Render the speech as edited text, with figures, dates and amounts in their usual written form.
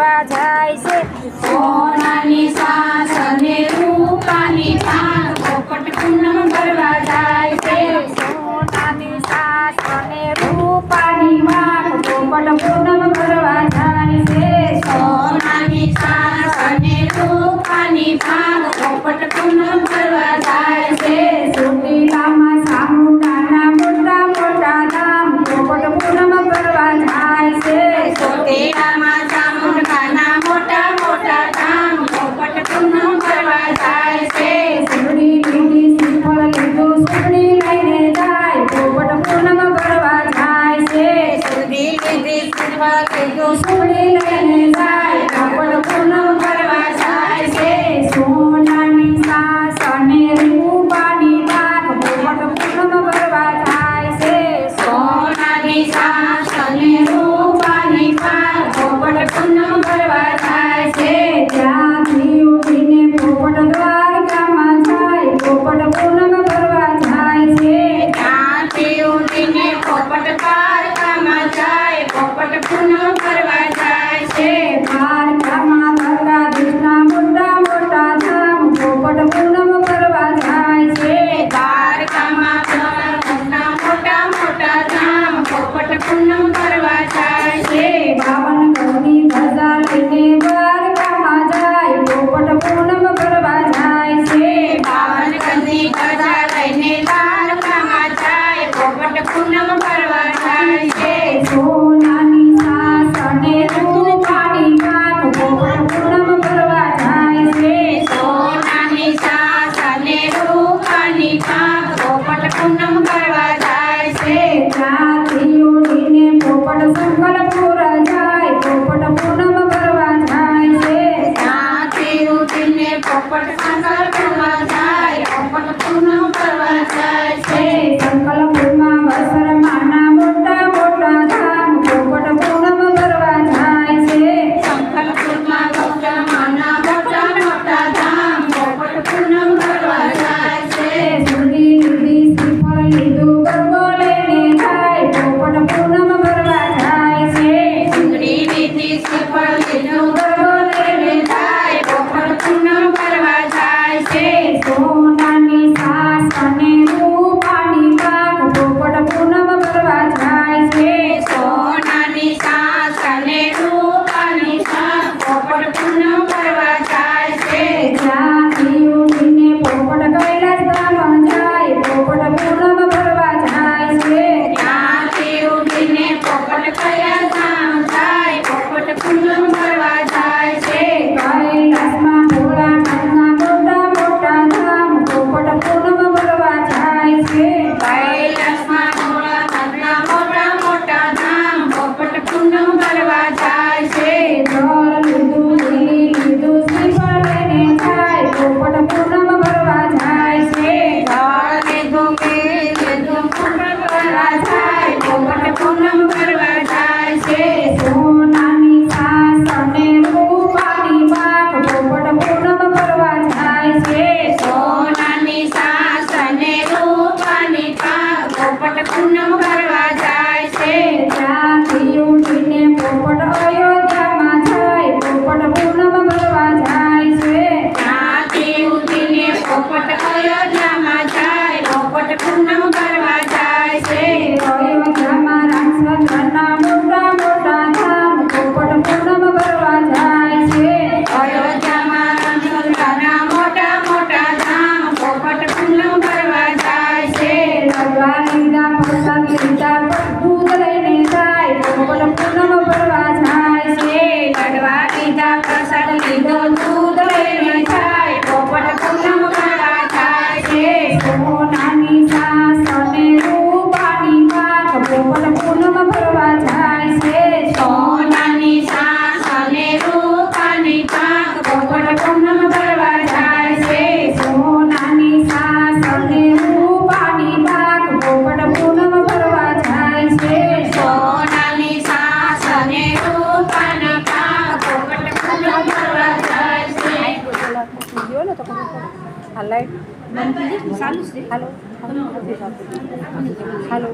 भरवा जाय छे। सोनानी सास अने रूपानी पाक पोपट पूनम भरवा जाय छे। सोनानी सास अने रूपानी पाक पोपट पूनम भरवा जाय छे। सोनानी सास अने रूपानी पाक पोपट पूनम भरवा जाय छे। ચોટીલામાં સામુંડાના મોટા મોટા ધામ પોપટ પૂનમ ભરવા જાય છે। ચોટીલામાં ચામુંડાના મોટા મોટા ધામ પોપટ પૂનમ ભરવા જાય છે। સુગડી લીધી શ્રીફળ લીધું સુગડી લઈને જાય પોપટ પૂનમ ભરવા જાય છે। સુગડી લીધી શ્રીફળ લીધું સુગડી લઈને જાય પોપટ પૂનમ ભરવા જાય છે। સોનાની સાસ અને રૂપાની પાક પોપટ પૂનમ ભરવા જાય છે। સોનાની સાસ અને રૂપાની પાક પોપટ પૂનમ ભરવા જાય છે। ત્યાંથી ઉઠીને પોપટ દ્વારકામાં જાય પોપટ પૂનમ ભરવા જાય છે। ત્યાંથી ઉઠીને પોપટ દ્વારકામાં જાય પોપટ પૂનમ ભરવા જાય છે। દ્વારકામાં દ્વારકાધીશના મોટા મોટા ધામ પોપટ પૂનમ ભરવા જાય છે। દ્વારકામાં દ્વારકાના મોટા મોટા ધામ પોપટ પૂનમ ભરવા જાય છે। બાવન કરની ધજા લઈને દ્વારકામાં જાય પોપટ પૂનમ ભરવા જાય છે। બાવન ગજની ધજા લઈને દ્વારકામાં જાય પોપટ પૂનમ ભરવા જાય છે। સોનાની સાસ અને રૂપાની પાક પોપટ પૂનમ ભરવા જાય છે। સોનાની સાસ અને રૂપાની પાક પોપટ પૂનમ ભરવા જાય છે। ત્યાંથી ઉડીને પોપટ સંકલ્પપુર જાય પોપટ પૂનમ ભરવા જાય છે। ત્યાંથી ઉઠીને પોપટ સંકલ્પમાં જાય પોપટ પૂનમ ભરવા જાય છે। સંકલ્પપુરમાં વસરમાના મોટા મોટા ધામ પોપટ પૂનમ ભરવા જાય છે। સંકલ્પમાં ગૌતમાના મોટા મોટા ધામ પોપટ પૂનમ ભરવા જાય છે। સુગડી લીધી શ્રીફળ લીધું ગરબો લઈને જાય પોપટ પૂનમ ભરવા જાય છે। સુગડી લીધી શ્રીફળ લીધું ગરબો લઈને જાય પોપટ પૂનમ ભરવા જાય છે। સોનાની સાસ અને રૂપાની પાક પોપટ પૂનમ ભરવા જાય છે। સોનાની સાસ અને રૂપાની પાક પોપટ પૂનમ ભરવા જાય છે। ત્યાંથી ઉઠીને પોપટ કૈલાસધામ જાય પોપટ પૂનમ ભરવા જાય છે। ત્યાંથી ઉઠીને પોપટ કયા ધામ જાય પોપટ પૂનમ ભરવા જાય છે। કૈલાસમાં ભોળાનાથના મોટા મોટા ધામ પોપટ પૂનમ ભરવા જાય છે। કૈલાસમાં ભોળાનાથના મોટા મોટા ધામ પોપટ પૂનમ ભરવા જાય છે। જળ લીધું લીલી લીધું શ્રીફળ લઈને જાય પોપટ પૂનમ ભરવા જાય છે। જળ લીધું ઘી લીધું પોપટ ભરવા જાય પોપટ પૂનમ ભરવા જાય છે। સોનાની સાસ અને રૂપાની પાક પોપટ પૂનમ ભરવા જાય છે। સોનાની સાસ અને રૂપાની પાક પોપટ પૂનમ ભરવા જાય છે। ત્યાંથી ઉઠીને પોપટ અયોધ્યામાં જાય પોપટ પૂનમ ભરવા જાય છે। ત્યાંથી ઉઠીને પોપટ અયોધ્યામાં જાય પોપટ પૂનમ ભરવા જાય છે। અયોધ્યામાં રામચંદ્રના મોટા મોટા ધામ પોપટ પૂનમ ભરવા જાય છે। અયોધ્યામાં રામચંદ્રના મોટા મોટા ધામ પોપટ પૂનમ ભરવા જાય છે। લડવા લીધા પ્રસાદ લીધા દૂધ લઈને જાય પોપટ પૂનમ ભરવા જાય છે। લડવા લીધા પ્રસાદ લીધો દૂધ લઈને જાય પોપટ પૂનમ ભરવા જાય છે। સોનાની સાસ અને રૂપાની પાક પોપટ પૂનમ ભરવા જાય છે। સોનાની સાસ અને રૂપાની પાક પોપટ પૂનમ ભરવા જાય છે। સોનાની સાસ અને રૂપાની પાક પોપટ પૂનમ ભરવા જાય છે। સોનાની સાસ અને રૂપાની પાક પોપટ પૂનમ ભરવા જાય છે। હાલો